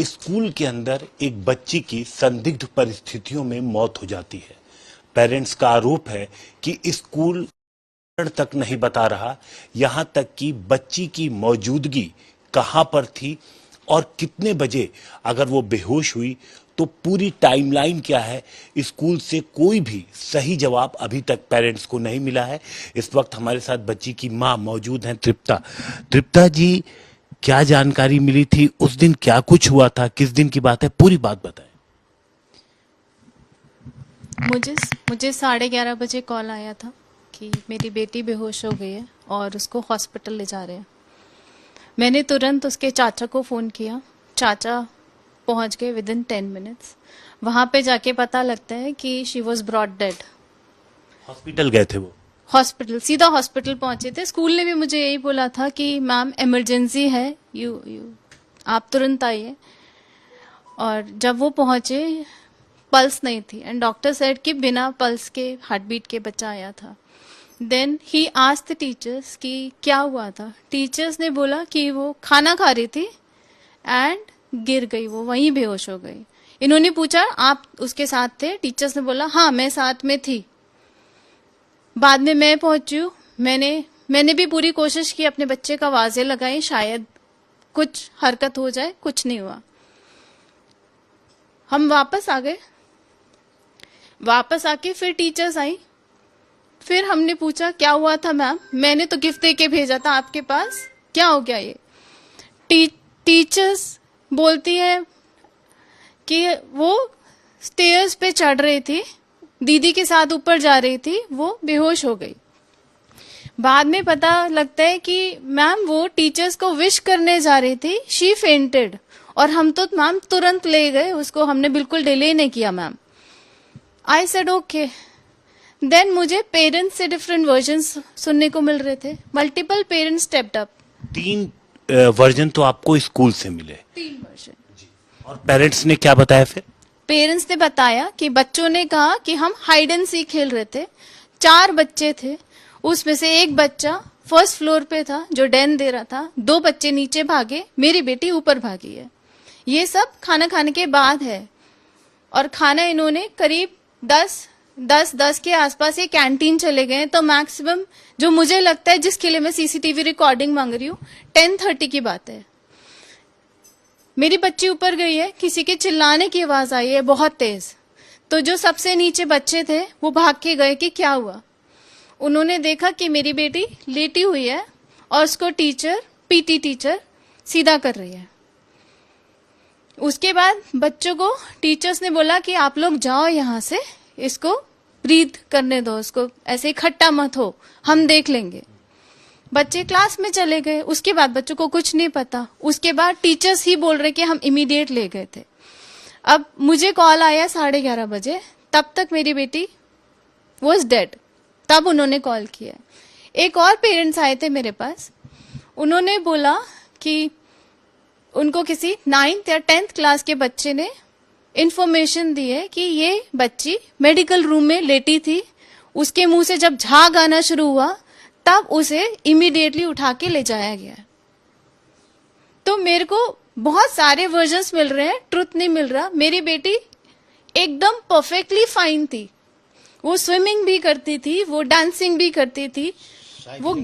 School के अंदर एक बच्ची की संदिग्ध परिस्थितियों में मौत हो जाती है। पेरेंट्स का आरोप है कि स्कूल तक नहीं बता रहा, यहां तक कि बच्ची की मौजूदगी कहां पर थी और कितने बजे अगर वो बेहोश हुई तो पूरी टाइमलाइन क्या है, स्कूल से कोई भी सही जवाब अभी तक पेरेंट्स को नहीं मिला है। इस वक्त हमारे साथ बच्ची की मां मौजूद हैं, तृप्ता जी, क्या जानकारी मिली थी उस दिन, क्या कुछ हुआ था, किस दिन की बात है, पूरी बात बताएं। मुझे 11:30 बजे कॉल आया था कि मेरी बेटी बेहोश हो गई है और उसको हॉस्पिटल ले जा रहे हैं। मैंने तुरंत उसके चाचा को फ़ोन किया। चाचा पहुंच गए विदिन 10 मिनट्स। वहां पे जाके पता लगता है कि she was brought dead. Hospital गए थे वो? हॉस्पिटल, सीधा हॉस्पिटल पहुंचे थे। स्कूल ने भी मुझे यही बोला था कि मैम इमरजेंसी है, आप तुरंत आइए। और जब वो पहुंचे पल्स नहीं थी एंड डॉक्टर सेड कि बिना पल्स के हार्ट बीट के बच्चा आया था। Then he asked the teachers कि क्या हुआ था। टीचर्स ने बोला कि वो खाना खा रही थी एंड गिर गई, वो वहीं बेहोश हो गई। इन्होंने पूछा आप उसके साथ थे? टीचर्स ने बोला हाँ मैं साथ में थी। बाद में मैं पहुंची हूँ। मैंने भी पूरी कोशिश की अपने बच्चे का आवाजें लगाई, शायद कुछ हरकत हो जाए, कुछ नहीं हुआ। हम वापस आ गए। वापस आके फिर टीचर्स आई। फिर हमने पूछा क्या हुआ था मैम, मैंने तो गिफ्ट दे के भेजा था आपके पास, क्या हो गया ये? टीचर्स बोलती है कि वो स्टेयर्स पे चढ़ रही थी, दीदी के साथ ऊपर जा रही थी, वो बेहोश हो गई। बाद में पता लगता है कि मैम वो टीचर्स को विश करने जा रही थी, शी फेंटेड। और हम तो मैम तुरंत ले गए उसको, हमने बिल्कुल डिले नहीं किया ma'am. I said okay. Then मुझे पेरेंट्स से डिफरेंट वर्जन्स सुनने को मिल रहे थे। Multiple parents stepped up. 3 version तो आपको स्कूल से मिले? 3 वर्जन। और पेरेंट्स ने क्या बताया फिर? पेरेंट्स ने बताया कि बच्चों ने कहा कि हम हाइड एंड सीक खेल रहे थे। 4 बच्चे थे, उसमें से एक बच्चा फर्स्ट फ्लोर पे था जो डेन दे रहा था, 2 बच्चे नीचे भागे, मेरी बेटी ऊपर भागी है। ये सब खाना खाने के बाद है। और खाना इन्होंने करीब 10 के आसपास ये कैंटीन चले गए। तो मैक्सिमम जो मुझे लगता है, जिसके लिए मैं सीसीटीवी रिकॉर्डिंग मांग रही हूँ, 10:30 की बात है। मेरी बच्ची ऊपर गई है, किसी के चिल्लाने की आवाज आई है बहुत तेज। तो जो सबसे नीचे बच्चे थे वो भाग के गए कि क्या हुआ। उन्होंने देखा कि मेरी बेटी लेटी हुई है और उसको पीटी टीचर सीधा कर रही है। उसके बाद बच्चों को टीचर्स ने बोला कि आप लोग जाओ यहाँ से, इसको ब्रीथ करने दो, उसको ऐसे इकट्ठा मत हो, हम देख लेंगे। बच्चे क्लास में चले गए। उसके बाद बच्चों को कुछ नहीं पता। उसके बाद टीचर्स ही बोल रहे कि हम इमीडिएट ले गए थे। अब मुझे कॉल आया 11:30 बजे, तब तक मेरी बेटी वॉज डेड। तब उन्होंने कॉल किया। एक और पेरेंट्स आए थे मेरे पास, उन्होंने बोला कि उनको किसी 9th या 10th क्लास के बच्चे ने इंफॉर्मेशन दी है कि ये बच्ची मेडिकल रूम में लेटी थी, उसके मुंह से जब झाग आना शुरू हुआ तब उसे इमीडिएटली उठा के ले जाया गया। तो मेरे को बहुत सारे वर्जन्स मिल रहे हैं, ट्रुथ नहीं मिल रहा। मेरी बेटी एकदम परफेक्टली फाइन थी, वो स्विमिंग भी करती थी, वो डांसिंग भी करती थी, वो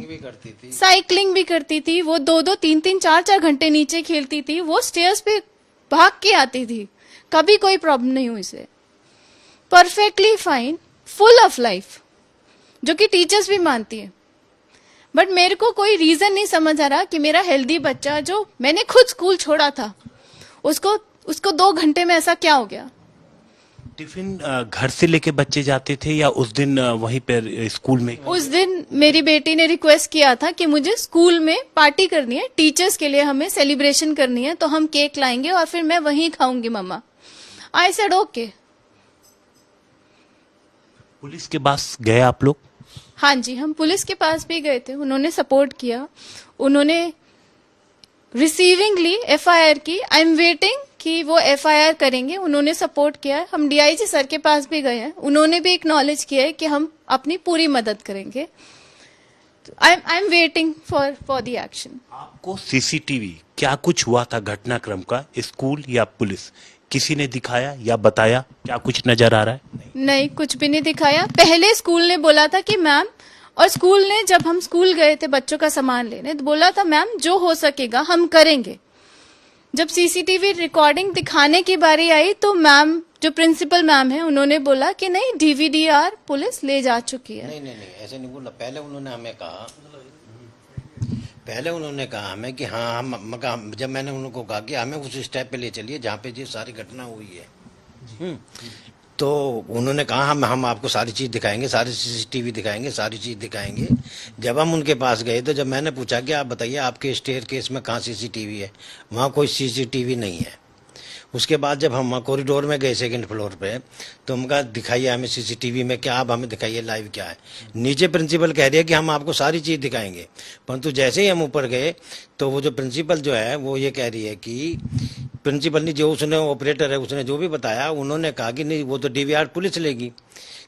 साइकिलिंग भी करती थी, वो 2-2, 3-3, 4-4 घंटे नीचे खेलती थी, वो स्टेयर्स पे भाग के आती थी, कभी कोई प्रॉब्लम नहीं हुई से। Perfectly fine, full of life, जो कि टीचर्स भी मानती है। बट मेरे को कोई रीजन नहीं समझ आ रहा कि मेरा हेल्दी बच्चा, जो मैंने खुद स्कूल छोड़ा था, उसको 2 घंटे में ऐसा क्या हो गया। टिफिन घर से लेके बच्चे जाते थे या उस दिन वहीं पर स्कूल में? उस दिन मेरी बेटी ने रिक्वेस्ट किया था कि मुझे स्कूल में पार्टी करनी है, टीचर्स के लिए हमें सेलिब्रेशन करनी है, तो हम केक लाएंगे और फिर मैं वहीं खाऊंगी मम्मा। I said okay. पुलिस के पास गए आप लोग? हाँ जी, हम पुलिस के पास भी गए थे, उन्होंने सपोर्ट किया। उन्होंने रिसीविंगली FIR की। आई एम वेटिंग कि वो FIR करेंगे। उन्होंने सपोर्ट किया है। हम DIG सर के पास भी गए हैं, उन्होंने भी एक्नॉलेज किया है कि हम अपनी पूरी मदद करेंगे। I am waiting for the action. आपको सीसीटीवी क्या कुछ हुआ था घटनाक्रम का, स्कूल या पुलिस किसी ने दिखाया या बताया? क्या कुछ नजर आ रहा है? नहीं, कुछ भी नहीं दिखाया। पहले स्कूल ने बोला था कि मैम, और स्कूल ने जब हम स्कूल गए थे बच्चों का सामान लेने तो बोला था मैम जो हो सकेगा हम करेंगे। जब सीसीटीवी रिकॉर्डिंग दिखाने की बारी आई तो मैम, जो प्रिंसिपल मैम है, उन्होंने बोला कि नहीं, डीवीडीआर पुलिस ले जा चुकी है। नहीं, ऐसे नहीं बोला। पहले उन्होंने कहा हमें कि हाँ हम, जब मैंने उनको कहा कि हमें उस स्टेप पे ले चलिए जहाँ पे ये सारी घटना हुई है, तो उन्होंने कहा हम आपको सारी चीज़ दिखाएंगे, सारी सीसीटीवी दिखाएंगे, सारी चीज़ दिखाएंगे। जब हम उनके पास गए तो जब मैंने पूछा कि आप बताइए आपके स्टेयर केस में कहाँ सीसीटीवी है, वहाँ कोई सीसीटीवी नहीं है। उसके बाद जब हम कॉरिडोर में गए सेकंड फ्लोर पे तो हम कहा दिखाइए हमें सीसीटीवी में क्या, आप हमें दिखाइए लाइव क्या है। नीचे प्रिंसिपल कह रही है कि हम आपको सारी चीज़ दिखाएंगे, परंतु जैसे ही हम ऊपर गए तो वो जो प्रिंसिपल जो है वो ये कह रही है कि प्रिंसिपल ने जो उसने ऑपरेटर है उसने जो भी बताया, उन्होंने कहा कि नहीं वो तो डीवीआर पुलिस लेगी।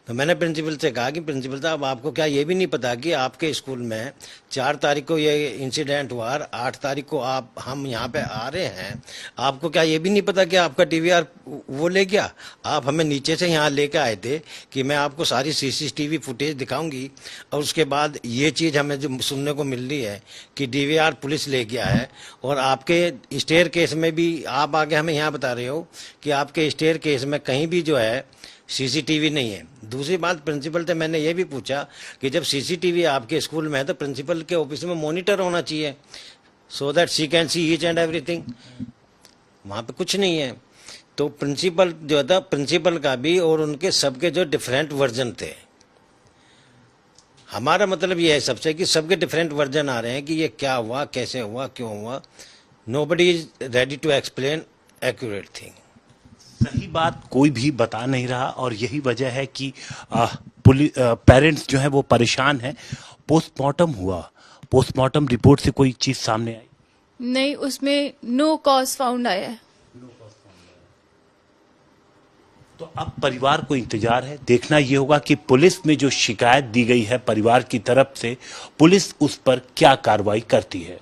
तो मैंने प्रिंसिपल से कहा कि प्रिंसिपल साहब आपको क्या ये भी नहीं पता कि आपके स्कूल में 4 तारीख को ये इंसिडेंट हुआ, 8 तारीख को हम यहाँ पे आ रहे हैं, आपको क्या ये भी नहीं पता कि आपका डीवीआर वो ले गया? आप हमें नीचे से यहाँ लेकर आए थे कि मैं आपको सारी सीसीटीवी फुटेज दिखाऊंगी, और उसके बाद ये चीज़ हमें जो सुनने को मिल रही है कि डीवीआर पुलिस ले गया है। और आपके स्टेयर केस में भी आप आगे हमें यहाँ बता रहे हो कि आपके स्टेयर केस में कहीं भी जो है सीसीटीवी नहीं है। दूसरी बात, प्रिंसिपल से मैंने ये भी पूछा कि जब सीसीटीवी आपके स्कूल में है तो प्रिंसिपल के ऑफिस में मॉनिटर होना चाहिए, so that she can see each and everything. वहाँ पे कुछ नहीं है। तो प्रिंसिपल जो था, प्रिंसिपल का भी और उनके सबके जो डिफरेंट वर्जन थे। हमारा मतलब ये है सबसे कि सबके डिफरेंट वर्जन आ रहे हैं कि ये क्या हुआ, कैसे हुआ, क्यों हुआ। Nobody is ready to explain accurate thing. सही बात कोई भी बता नहीं रहा और यही वजह है कि पेरेंट्स जो है वो परेशान है। पोस्टमार्टम हुआ, पोस्टमार्टम रिपोर्ट से कोई चीज सामने आई? नहीं, उसमें नो कॉज फाउंड आया है। तो अब परिवार को इंतजार है, देखना ये होगा कि पुलिस में जो शिकायत दी गई है परिवार की तरफ से, पुलिस उस पर क्या कार्रवाई करती है।